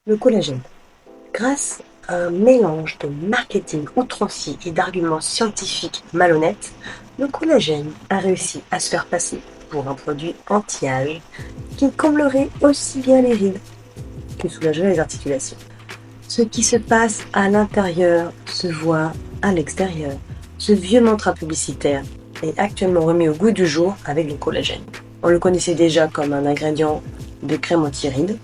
Le collagène. Grâce à un mélange de marketing outrancier et d'arguments scientifiques malhonnêtes, le collagène a réussi à se faire passer pour un produit anti-âge qui comblerait aussi bien les rides que soulagerait les articulations. Ce qui se passe à l'intérieur se voit à l'extérieur. Ce vieux mantra publicitaire est actuellement remis au goût du jour avec le collagène. On le connaissait déjà comme un ingrédient de crème anti-rides.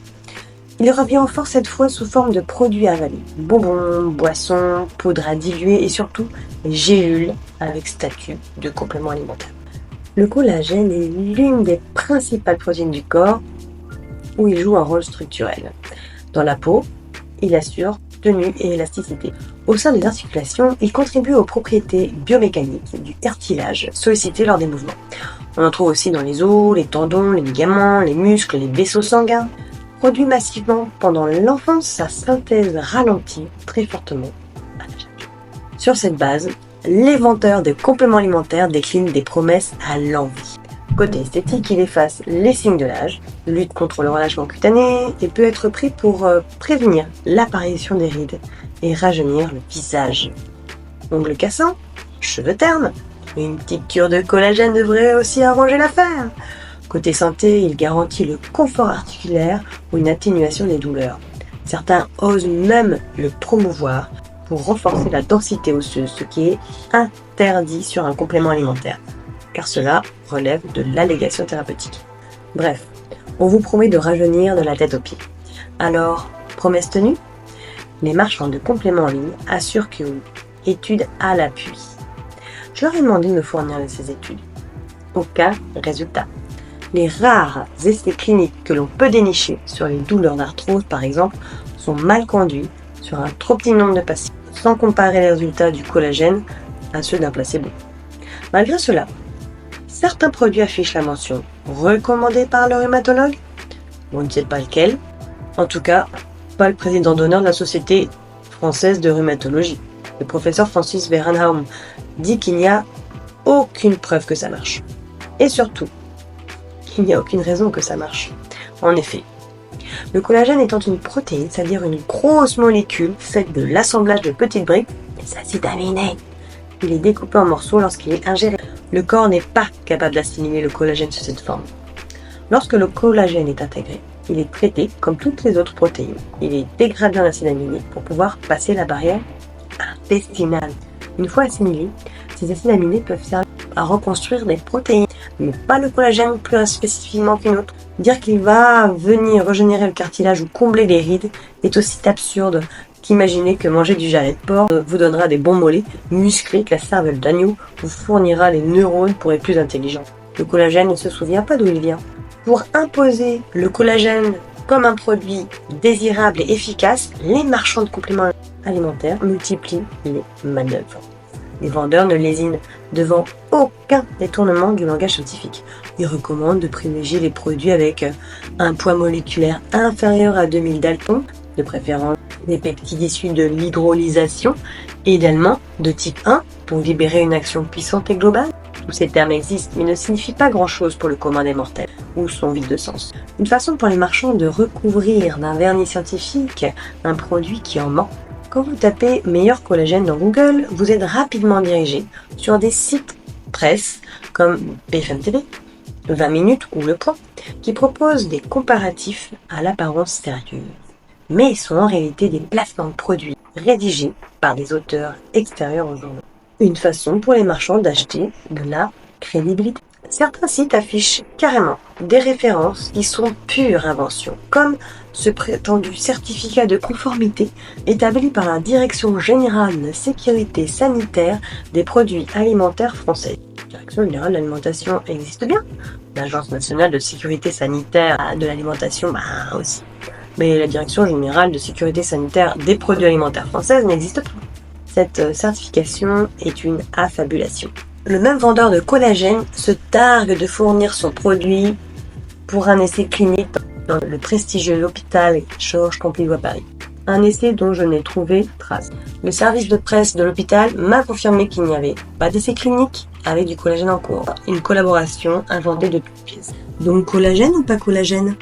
Il revient en force cette fois sous forme de produits avalés. Bonbons, boissons, poudres à diluer et surtout gélules avec statut de complément alimentaire. Le collagène est l'une des principales protéines du corps où il joue un rôle structurel. Dans la peau, il assure tenue et élasticité. Au sein des articulations, il contribue aux propriétés biomécaniques du cartilage sollicité lors des mouvements. On en trouve aussi dans les os, les tendons, les ligaments, les muscles, les vaisseaux sanguins. Produit massivement pendant l'enfance, sa synthèse ralentit très fortement à l'âge adulte. Sur cette base, l'inventeur de compléments alimentaires décline des promesses à l'envi. Côté esthétique, il efface les signes de l'âge, lutte contre le relâchement cutané et peut être pris pour prévenir l'apparition des rides et rajeunir le visage. Ongles cassants, cheveux ternes, une petite cure de collagène devrait aussi arranger l'affaire. Côté santé, il garantit le confort articulaire ou une atténuation des douleurs. Certains osent même le promouvoir pour renforcer la densité osseuse, ce qui est interdit sur un complément alimentaire, car cela relève de l'allégation thérapeutique. Bref, on vous promet de rajeunir de la tête aux pieds. Alors, promesse tenue ? Les marchands de compléments en ligne assurent que oui, études à l'appui. Je leur ai demandé de me fournir ces études. Aucun résultat. Les rares essais cliniques que l'on peut dénicher sur les douleurs d'arthrose, par exemple, sont mal conduits sur un trop petit nombre de patients, sans comparer les résultats du collagène à ceux d'un placebo. Malgré cela, certains produits affichent la mention « recommandé par le rhumatologue ». On ne sait pas lequel. En tout cas, pas le président d'honneur de la Société française de rhumatologie. Le professeur Francis Verenhaum dit qu'il n'y a aucune preuve que ça marche. Et surtout, il n'y a aucune raison que ça marche. En effet, le collagène étant une protéine, c'est-à-dire une grosse molécule faite de l'assemblage de petites briques, des acides aminés, il est découpé en morceaux lorsqu'il est ingéré. Le corps n'est pas capable d'assimiler le collagène sous cette forme. Lorsque le collagène est intégré, il est traité comme toutes les autres protéines. Il est dégradé en acides aminés pour pouvoir passer la barrière intestinale. Une fois assimilés, ces acides aminés peuvent servir à reconstruire des protéines, mais pas le collagène plus spécifiquement qu'une autre. Dire qu'il va venir régénérer le cartilage ou combler les rides est aussi absurde qu'imaginer que manger du jarret de porc vous donnera des bons mollets musclés, que la cervelle d'agneau vous fournira les neurones pour être plus intelligent. Le collagène ne se souvient pas d'où il vient. Pour imposer le collagène comme un produit désirable et efficace, les marchands de compléments alimentaires multiplient les manœuvres. Les vendeurs ne lésinent devant aucun détournement du langage scientifique. Ils recommandent de privilégier les produits avec un poids moléculaire inférieur à 2000 daltons, de préférence des peptides issus de l'hydrolysation, et également de type 1 pour libérer une action puissante et globale. Tous ces termes existent mais ne signifient pas grand-chose pour le commun des mortels, ou sont vides de sens. Une façon pour les marchands de recouvrir d'un vernis scientifique un produit qui en ment. Quand vous tapez « meilleur collagène » dans Google, vous êtes rapidement dirigé sur des sites presse comme BFM TV, 20 minutes ou Le Point, qui proposent des comparatifs à l'apparence sérieuse, mais sont en réalité des placements de produits rédigés par des auteurs extérieurs aux journaux. Une façon pour les marchands d'acheter de la crédibilité. Certains sites affichent carrément des références qui sont pure invention, comme ce prétendu certificat de conformité établi par la Direction générale de la sécurité sanitaire des produits alimentaires français. La Direction générale de l'alimentation existe bien. L'Agence nationale de sécurité sanitaire de l'alimentation, aussi. Mais la Direction générale de sécurité sanitaire des produits alimentaires française n'existe pas. Cette certification est une affabulation. Le même vendeur de collagène se targue de fournir son produit pour un essai clinique dans le prestigieux hôpital Georges Pompidou à Paris. Un essai dont je n'ai trouvé trace. Le service de presse de l'hôpital m'a confirmé qu'il n'y avait pas d'essai clinique avec du collagène en cours. Une collaboration inventée de toutes pièces. Donc collagène ou pas collagène ?